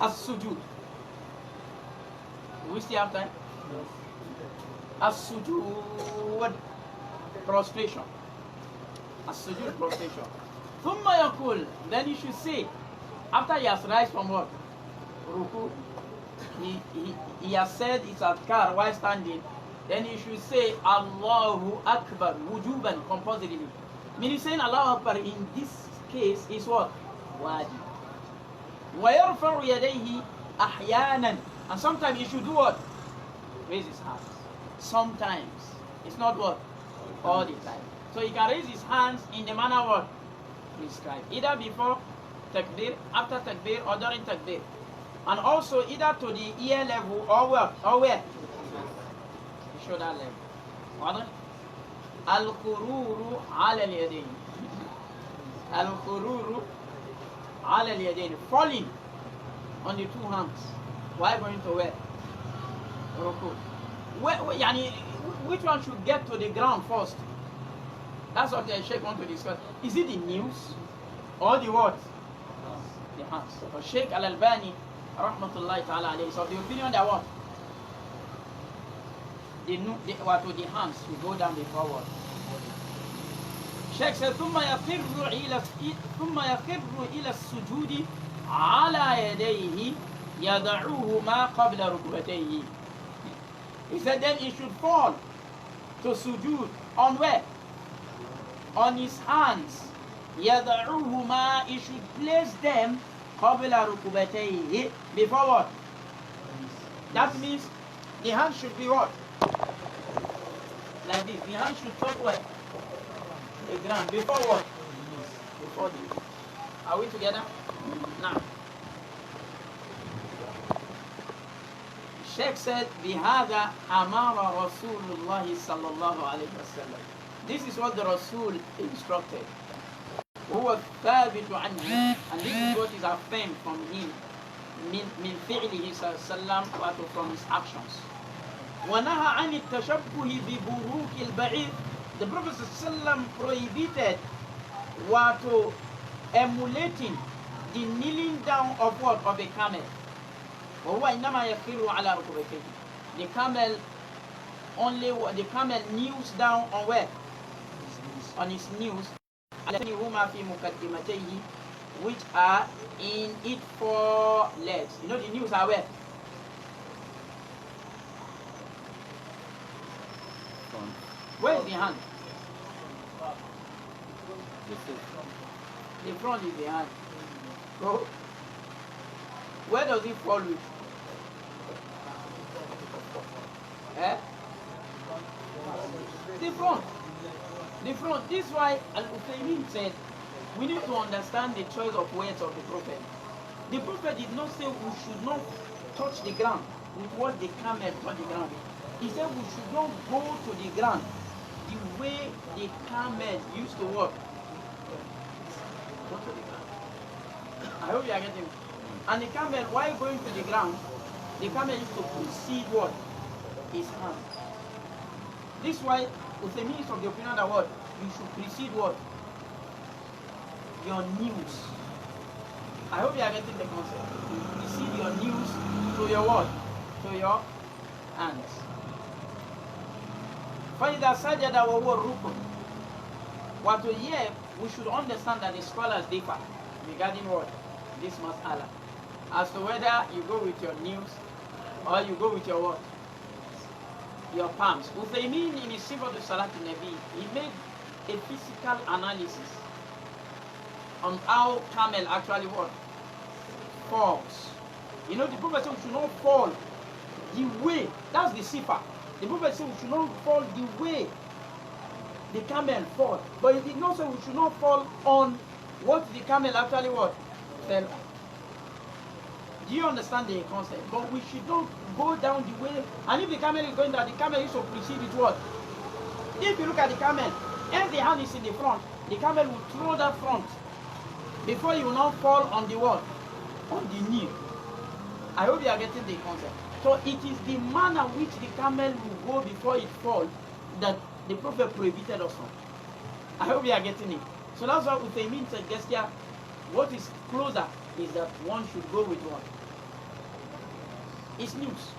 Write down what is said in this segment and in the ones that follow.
As-sujood. We still have time? As-sujood, prostration. As-sujood, prostration. ثم يقول, then you should say, after he has rise from what? Ruku. He has said it's adhkar while standing. Then you should say Allahu Akbar wujuban, compulsorily. Meaning saying Allahu Akbar in this case is what? Wajib. وَيَرْفَعُ يَدَيْهِ أَحْيَانًا, and sometimes you should do what? Raise his hands. Sometimes. It's not what? All the time. So he can raise his hands in the manner what? Prescribed. Either before takbir, after takbir, or during takbir. And also either to the ear level or where? Or where? The shoulder level. What? Al-Qururu ala al-yadayn. Al-Qururu ala al-yadayn. Falling on the two hands. Why going to where? Ruku. Which one should get to the ground first? That's what the Sheikh want to discuss. Is it the knees or the what? The hands. So Sheikh Al-Albani rahmatullahi ta'ala alayhi is of the opinion that what? The hands will go down before what? Sheikh said ثم يخر إلى السجود على يديه يدعوه ما قبل ركبتيه. He said then he should fall to sujood on where? On his hands. يدعوهما, he should place them قبل ركبتيه, before what? That means the hand should be what? Like this. The hand should touch what? The ground. Before what? Before this. Are we together? Now. Sheikh said, بهذا أمر رسول الله صلى الله عليه وسلم. This is what the Rasul instructed. وهو الثابت عنه, and this is what is affirmed from him. من فعله صلى الله عليه وسلم, from his actions. ونهى عن التشبه ببروك البعير. The Prophet صلى الله عليه وسلم prohibited emulating the kneeling down of what? Of a camel. وهو إنما يخر على ركبتيه. The camel kneels down on where? On his knees. هما في مقدمتيه, which are in its four legs. You know the knees are where? Where is the hand? The front is the hand. So, where does it fall with? Eh? The front. The front. This is why Al-Uthaymeen said we need to understand the choice of words of the Prophet. The Prophet did not say we should not touch the ground with what the camel touch the ground. He said we should not go to the ground the way the camel used to walk. Go to the ground. I hope you are getting it. And the camel, while going to the ground, the camel used to precede what? His hand. This is why Uthaymeen is of the opinion that what? You should precede what? Your knees. I hope you are getting the concept. You precede your knees to your what? To your hands. فَإِذَا سَجَدَ وَهُوَ الرُّكُنُ. What here, we should understand that the scholars differ regarding what? This mas'ala. As to whether you go with your knees or you go with your what? Your palms. Uthaymeen in his Sifat al-Salat al-Nabi, he made a physical analysis on how camel actually what? Falls. You know, the Prophet said we should not fall the way, that's the Sifat. The Prophet said we should not fall the way the camel fall. But he did not say we should not fall on what the camel actually what? Fell on. Do you understand the concept? But we should not go down the way. And if the camel is going down, the camel is to precede it what? If you look at the camel, if the hand is in the front, the camel will throw that front before you will not fall on the what? On the knee. I hope you are getting the concept. So it is the manner which the camel will go before it falls that the Prophet prohibited us from. I hope you are getting it. So that's why Uthaymeen suggests here, what is closer is that one should go with what? It's news.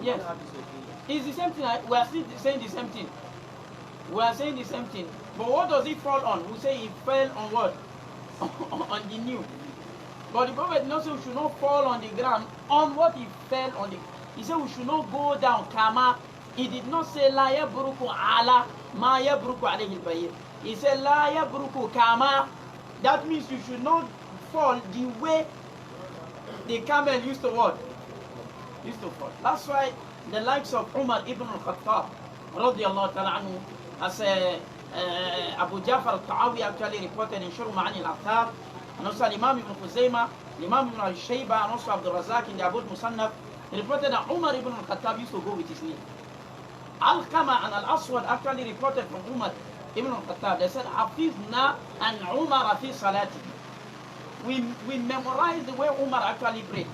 Yes, it's the same thing. We are still saying the same thing. We are saying the same thing. But what does it fall on? We say it fell on what? On the new. But the Prophet knows we should not fall on the ground on what he fell on the. He said we should not go down. Kama. He did not say la yabruku ala ma yabruku alayhi al-bayr. He said la yabruku kama. That means you should not fall the way the camel used to what? Used to fall. That's why the likes of Umar ibn al-Khattab radiyallahu ta'ala anhu, as Abu Jafar al-Ta'awi actually reported in Shurh Ma'ani al-Athar, and also Imam ibn Khuzaymah, Imam ibn al-Shayba, and also Abdul Razak in the Abu Musannaf, reported that Umar ibn al-Khattab used to go with his knee. Al-Qama and Al-Aswad actually reported from Umar ibn al-Khattab. They said, Hafizna and Umar fi salati. We memorized the way Umar actually prayed.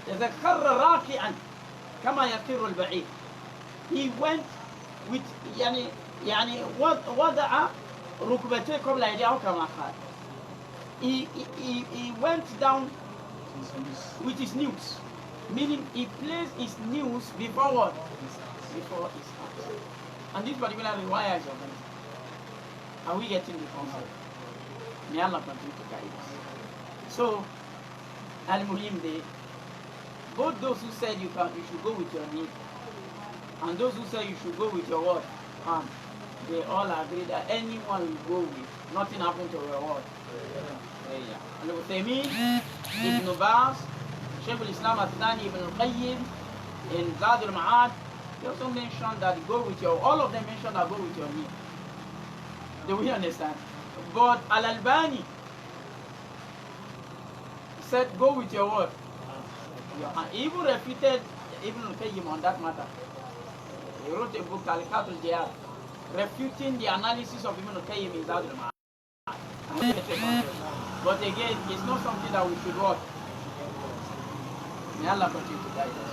They said, Kharra raki'an kama yakiru al-ba'id. He went with, يعني وضع ركبتيه قبل يديه كما قال. He went down with his knees, meaning he placed his knees before what? Before his hands. And this particular riwayah is organized. Are we getting the concept? May Allah continue to guide us. So, Al-Muhim Day, both those who said you should go with your knee, and those who say you should go with your what? Hand, they all agree that anyone will go with, nothing happened to your what? Al-Uthaymeen, Ibn Baz, Shaykh al-Islam al-Thani, Ibn al-Qayyim, in Zad al-Ma'ad, they also mentioned that go with your, all of them mentioned that go with your knee. Do we understand? But Al-Albani said go with your what? Your hand. He even refuted Ibn al-Qayyim on that matter. He wrote a book, Al-Qatul Jihad, refuting the analysis of Ibn al-Qayyim in Zad al-Ma'ad. But again, it's not something that we should watch. May Allah continue to guide us.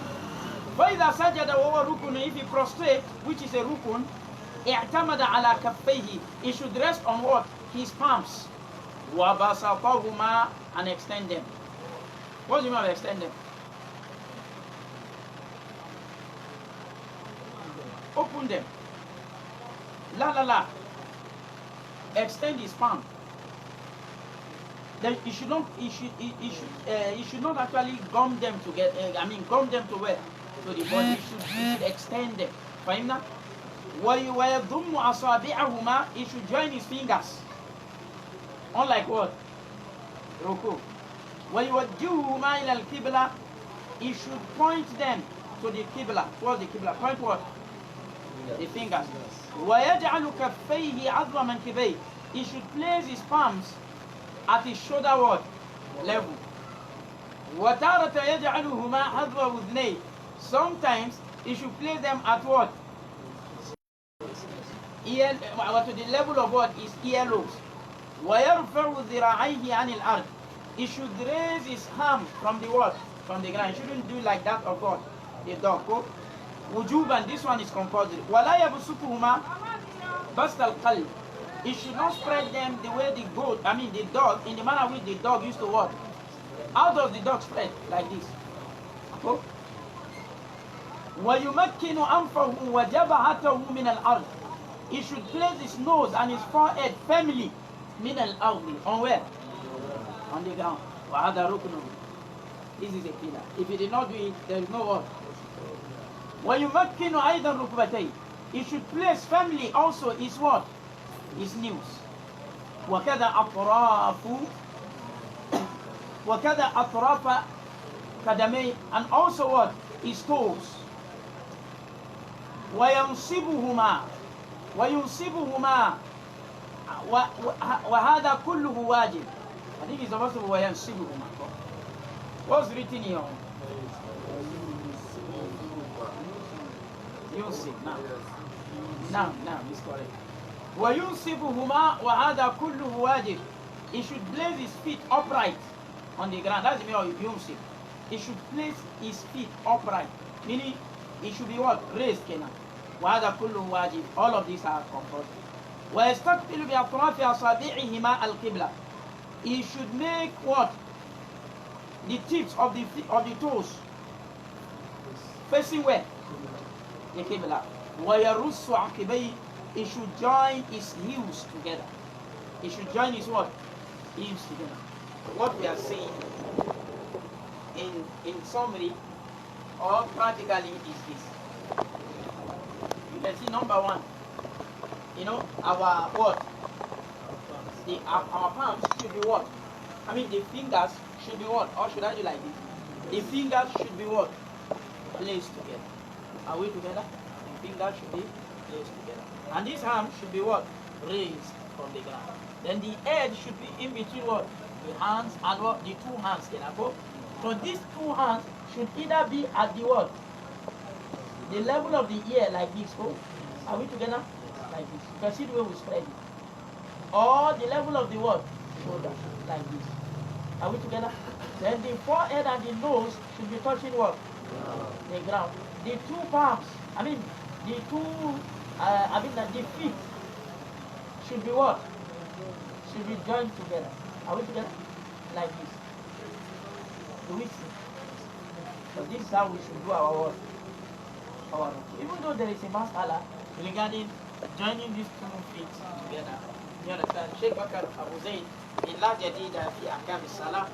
فَإِذَا سَجَدَ وَهُوَ رُكُنٌ, if he prostrate, which is a rukun, اعتمد على كفيه, he should rest on what? His palms. وَبَسَطَهُمَا, and extend them. What do you mean by extend them? Open them. La. Extend his palm. Then he should not actually gum them together. Gum them to where? To the body. He should extend them. فهمنا? وَيَضُمُّ أَصَابِعَهُمَا, he should join his fingers. Unlike what? Ruku. وَيُوَجِّهُهُمَا إِلَى الْقِبْلَةِ, he should point them to the Qibla. What's the Qibla? Point what? The fingers. وَيَجْعَلُ كَفَّيْهِ عَظْمَ مَنْكِبَيْهِ, he should place his palms at his shoulder what? Level. وَتَارَةَ يَجْعَلُهُمَا حَذْوَ أُذْنَيْهِ, sometimes he should place them at what? Ear, to the level of what? His earlobes. وَيَرْفَعُ ذِرَاعَيْهِ عَنِ الْأَرْضِ, he should raise his arm from the what? From the ground. He shouldn't do like that of what? The dog. Wujuban, this one is compulsory. وَلَا يَبْسُطُهُمَا بَسْطَ الْقَلْبِ, he should not spread them the way the dog, in the manner which the dog used to walk. How does the dog spread? Like this. وَيُمَكِّنُ أَنْفَهُ وَجَبَهَتَهُ مِنَ الْأَرْضِ, he should place his nose and his forehead firmly مِنَ الْأَرْضِ, on where? On the ground. وَهَذَا رُكْنٌ, this is a pillar. If he did not do it, there is no what? وَيُمَكِّنُ أَيْضًا رُكْبَتَيْهِ, he should place firmly also his what? His knees. وَكَذَا أَطْرَافَ قَدَمَيْهِ, and also what? His toes. وَيَنْصِبُهُمَا وَهَذَا كُلُّهُ واجب. I think it's supposed to be وَيَنْصِبُهُمَا. What's written here? Yusuf. Now, it's correct. وَيُنْصِبُهُمَا وَهَذَا كُلُّهُ واجب, he should place his feet upright. on the ground. That's the meaning of yumsik. He should place his feet upright, meaning he should be what? Raised. وهذا كله واجب. All of these are compulsory. ويستقبل بأطراف أصابعهما القبلة. He should make what? The tips of the toes facing where? The Qibla. ويرص عقبيه. He should join his heels together. He should join his what? Heels together. What we are saying in summary or practically is this. You can see number one. Our what? Our palms should be what? I mean the fingers should be what? Or should I do like this? The fingers should be what? Placed together. Are we together? The fingers should be placed together. And this hand should be what? Raised from the ground. Then the head should be in between what? The hands and what? The two hands. So these two hands should either be at the what? The level of the ear like this. Oh, are we together? Like this. You can see the way we spread it. Or the level of the what? Shoulder. Like this. Are we together? Then the forehead and the nose should be touching what? The ground. The two palms, the feet should be what? Should be joined together. Are we together? Like this. Do we see? So this is how we should do our work. Even though there is a mas'ala regarding joining these two feet together. You understand? Sheikh Bakr Abu Zayd in La Jadida fi Ahkam Salah,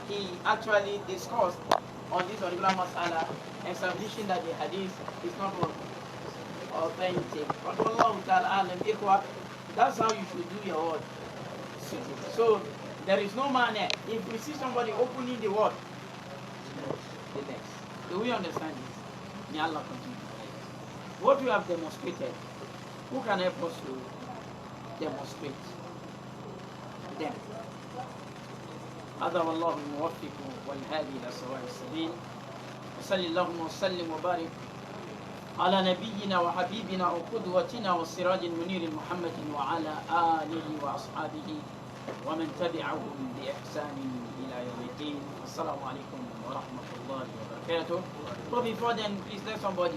he actually discussed on this particular mas'ala, establishing that the hadith is not authentic. But Allah Ta'ala, that's how you should do your word. So there is no manner. If we see somebody opening the word, the next. Do we understand this? May Allah continue. What we have demonstrated, who can help us to demonstrate them? هذا والله الموفق والهادي إلى سواء السبيل. وصلى اللهم وسلم وبارك على نبينا وحبيبنا وقدوتنا والسراج المنير محمد وعلى آله وأصحابه ومن تبعهم بإحسان إلى يوم الدين. السلام عليكم ورحمة الله وبركاته. So before then, please let somebody